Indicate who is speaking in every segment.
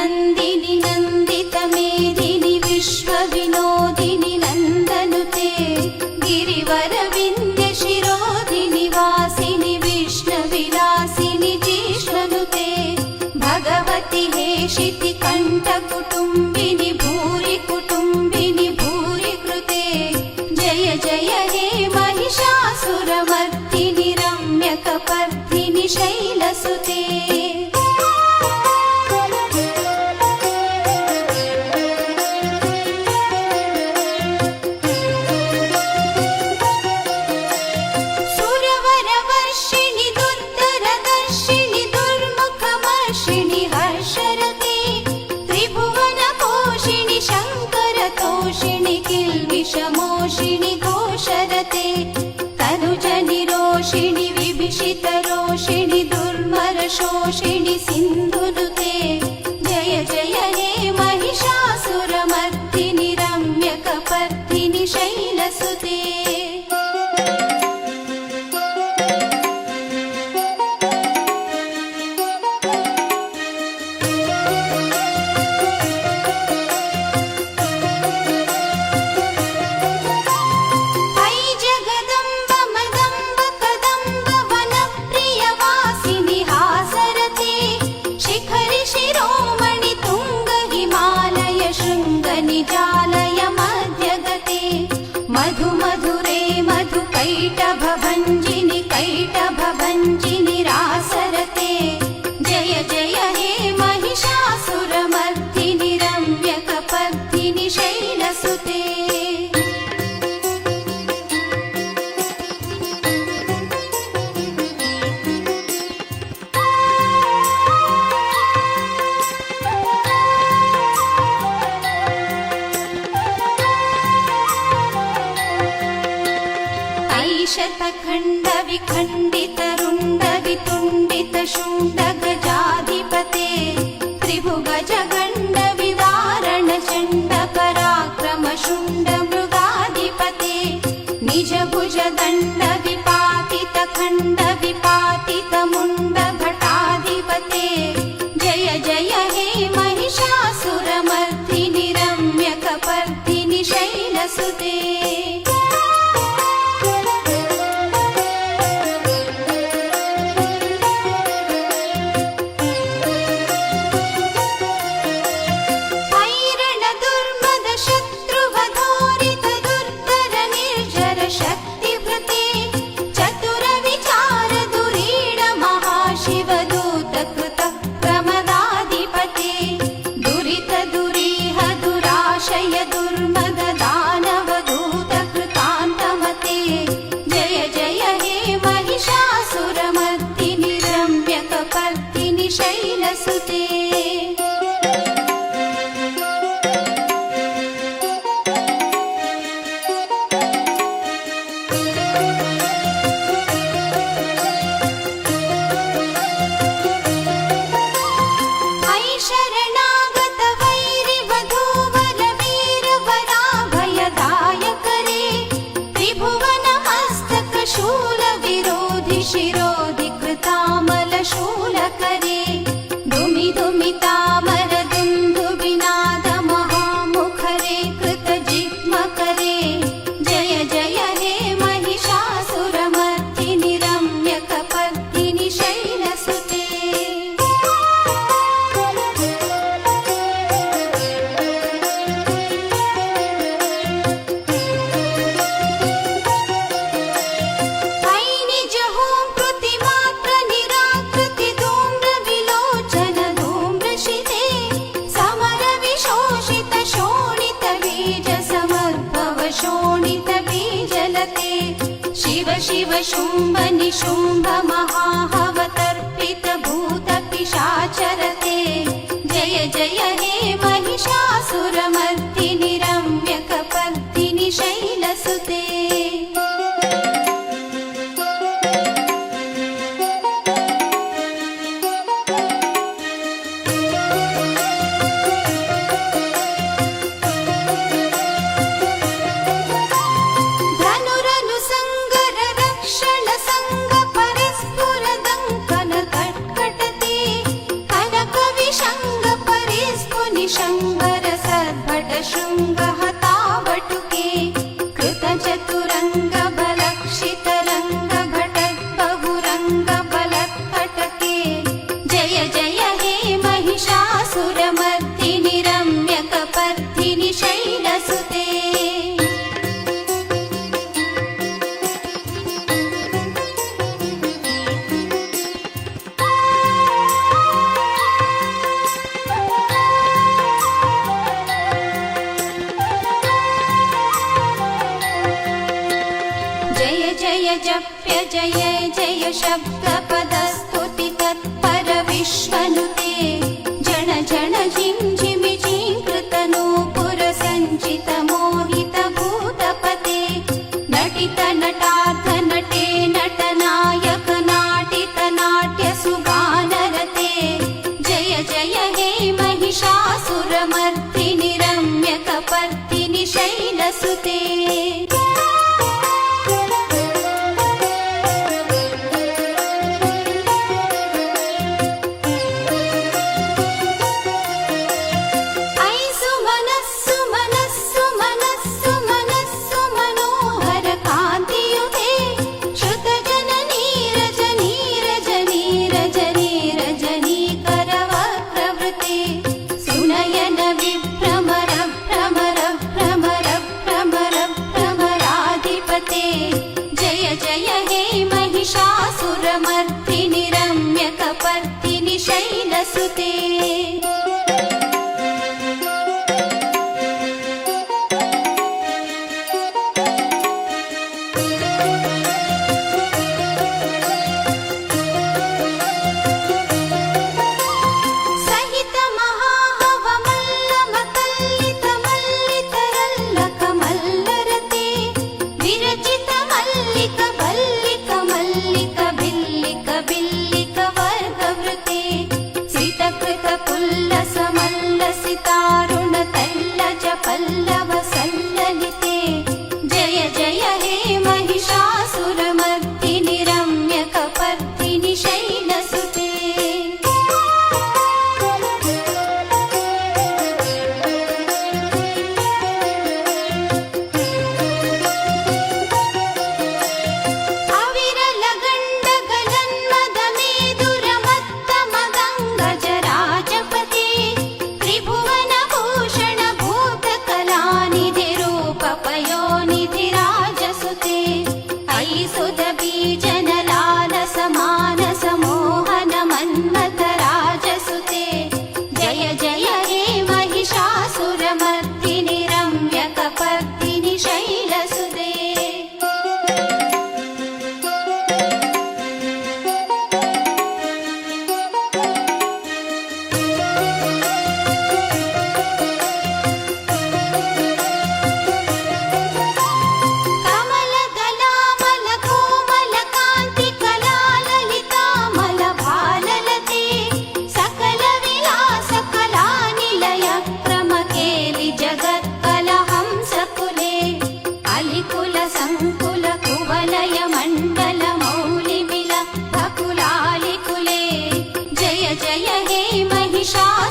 Speaker 1: नन्दिनि नन्दितमेदिनि विश्वविनोदिनि नन्दनुते गिरिवरविन्द्यशिरोधिनि वासिनि विष्णुविलासिनि जिष्णुते भगवति हेशिति कण्ठकुटुम्बिनि भूरि कुटुम्बिनि भूरि कृते जय जय हे महिषासुरमर्दिनि रम्यकपर्दिनि शैलसुते मोषिणि घोषरते तनुजनिरोषिणि विभीषितरोषिणि दुर्मरशोषिणि सिन्धुनुते जय जय हे महिषासुरमर्दिनि रम्यकपर्दिनि शैलसुते जालय मध्यगते मधु मधुरे मधु कैटभभञ्जिनि कैटभभञ्जिनि रासरते जय जय हे महिषासुरमर्दिनि रम्यकपर्दिनि शैलसुते शतखण्डविखण्डितरुण्डवितुण्डितशूण्डगजाधिपते त्रिभुगजगण्डविदारणचण्डपराक्रमशुण्डमृगाधिपते निजभुजदण्डविपातितखण्डविपातितमुण्डभटाधिपते जय जय हे महिषासुरमर्दिनि रम्यकपर्दिनि शैलसुते शैलसुते शरणागत वैरिवधूवर वीरवराभयदायकरे त्रिभुवनमस्तकशूल विरोधि शिरोधि कृतामलशूलकरे धुमितामर दुन्दुभिनाद महामुखरे कृतजिह्मकरे जय जय हे महिषासुरमर्दिनि रम्यकपर्दिनि शैलसुते शिव शुम्भ निशुम्भ महाहवतर्पित भूत पिशाचरते जय जय हे महिषासुरमर्दिनि रम्यकपर्दिनि शैलसुते जप्य जय जय शब्दपदस्तुति तत्पर विश्वनुते जन जन झिञ्झिमि झीङ्कृतनूपुर सञ्चित मोहित भूतपते नटित नटार्थ नटे नटनायक नाटित नाट्य सुगानरते जय जय हे महिषासुरमर्दिनि रम्यकपर्दिनि शैलसुते जय जय हे महिषासुरमर्दिनि रम्यकपर्दिनि शैलसुते पल्लव सल्ललिते जय जय हे महिषासुरमर्दिनि रम्यकपर्दिनि शैलसुते जय जय हे महिषासुरमर्दिनि रम्यकपर्दिनि शैलसुते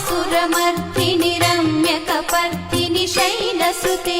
Speaker 1: महिषासुरमर्दिनि रम्यकपर्दिनि शैलसुते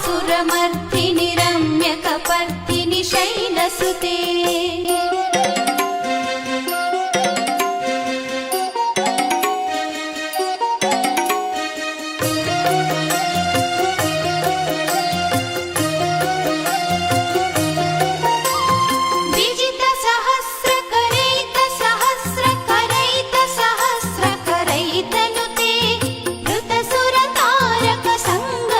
Speaker 1: महिषासुरमर्दिनि रम्यकपर्दिनि शैलसुते संग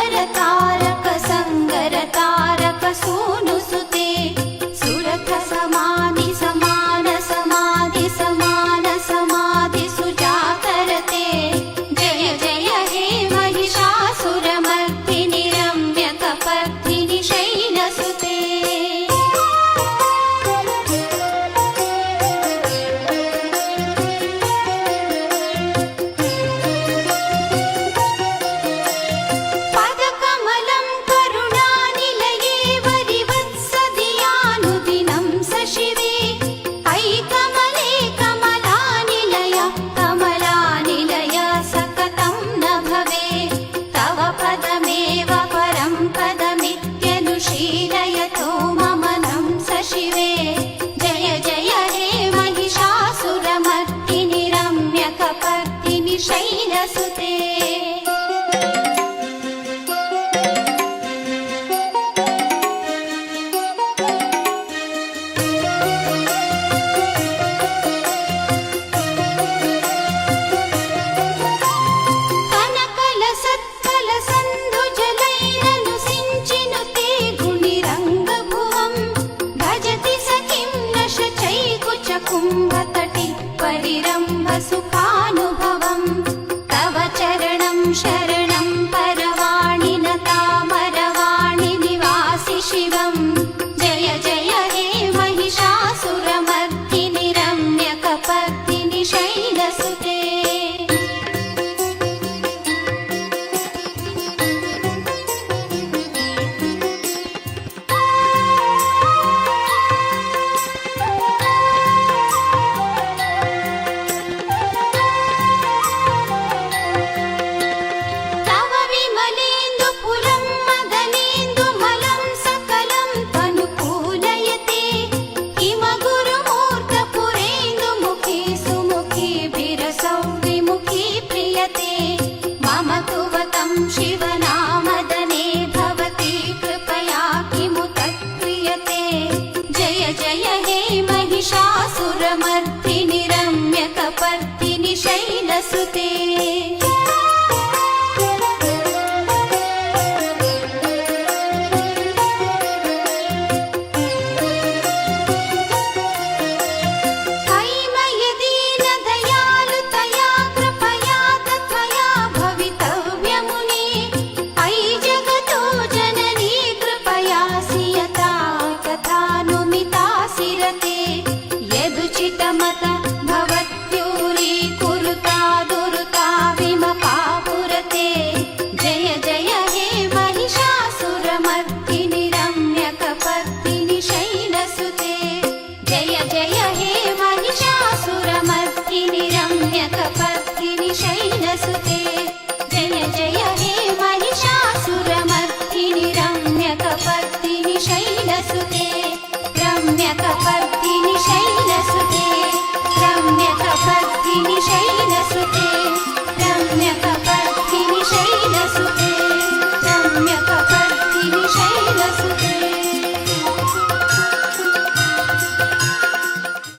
Speaker 1: शैलसुते కనకల సత్కల సంధుజలైరను సించినుతే గుణిరంగభువం భజతి సఖిం నశ చైకుచ కుంభతటి పరిరంభ సుఖానుభవం తవ చరణం శరణం పరవాణి నతామరవాణి నివాసి శివం జయ జయ హే महिषासुरमर्दिनि रम्यकपर्दिनि शैलसुते तव विमलेन्दुपुरं मदनेन्दुमलं सकलं तनुकूलयते हिमगुरुमूर्तपुरेन्दुमुखी सुमुखी विरसौविमुखी प्रियते मम कुवतं शिवनामदने भवती कृपया किमु तत्क्रियते जय जय हे महिषासुरमर्दिनि रम्यकपर्दिनि शैलसुते हैमय दीनदयालुतया कृपया तत्त्वया भवितव्यमुने अयि जगतो जननी कृपया सियता कथानुमिता सिरते यदुचितमत